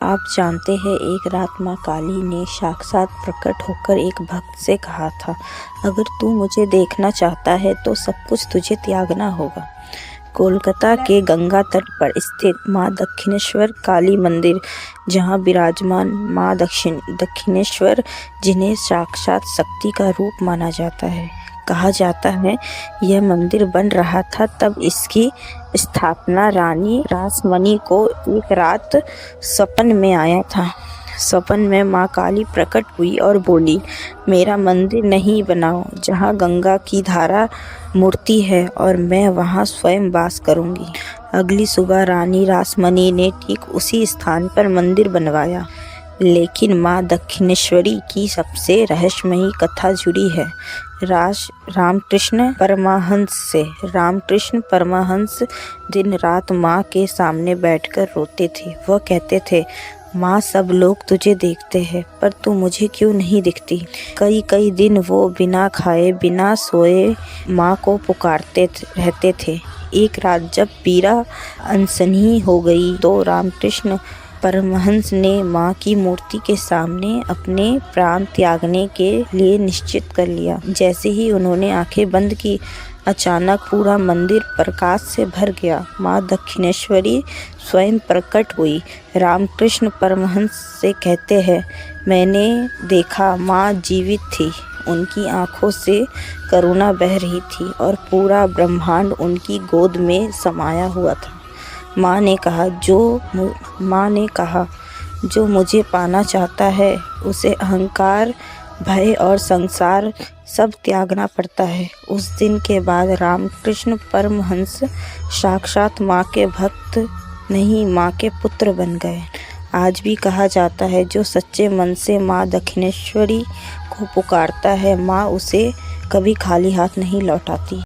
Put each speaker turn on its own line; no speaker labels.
आप जानते हैं, एक रात माँ काली ने साक्षात प्रकट होकर एक भक्त से कहा था, अगर तू मुझे देखना चाहता है तो सब कुछ तुझे त्यागना होगा। कोलकाता के गंगा तट पर स्थित माँ दक्षिणेश्वर काली मंदिर, जहाँ विराजमान माँ दक्षिणेश्वर, जिन्हें साक्षात शक्ति का रूप माना जाता है। कहा जाता है यह मंदिर बन रहा था तब इसकी स्थापना रानी रासमणी को एक रात सपन में आया था। सपन में माँ काली प्रकट हुई और बोली, मेरा मंदिर नहीं बनाओ जहाँ गंगा की धारा मूर्ति है और मैं वहाँ स्वयं वास करूँगी। अगली सुबह रानी रासमणी ने ठीक उसी स्थान पर मंदिर बनवाया। लेकिन माँ दक्षिणेश्वरी की सबसे रहस्यमयी कथा जुड़ी है रामकृष्ण परमहंस से। रामकृष्ण परमहंस दिन रात माँ के सामने बैठकर रोते थे। वह कहते थे, माँ, सब लोग तुझे देखते हैं पर तू मुझे क्यों नहीं दिखती। कई कई दिन वो बिना खाए बिना सोए माँ को पुकारते रहते थे। एक रात जब पीरा अनसनी हो गई तो रामकृष्ण परमहंस ने माँ की मूर्ति के सामने अपने प्राण त्यागने के लिए निश्चित कर लिया। जैसे ही उन्होंने आंखें बंद की, अचानक पूरा मंदिर प्रकाश से भर गया। माँ दक्षिणेश्वरी स्वयं प्रकट हुई। रामकृष्ण परमहंस से कहते हैं, मैंने देखा माँ जीवित थी। उनकी आंखों से करुणा बह रही थी और पूरा ब्रह्मांड उनकी गोद में समाया हुआ था। माँ ने कहा, जो मुझे पाना चाहता है उसे अहंकार, भय और संसार सब त्यागना पड़ता है। उस दिन के बाद रामकृष्ण परमहंस साक्षात माँ के भक्त नहीं, माँ के पुत्र बन गए। आज भी कहा जाता है, जो सच्चे मन से माँ दक्षिणेश्वरी को पुकारता है, माँ उसे कभी खाली हाथ नहीं लौटाती।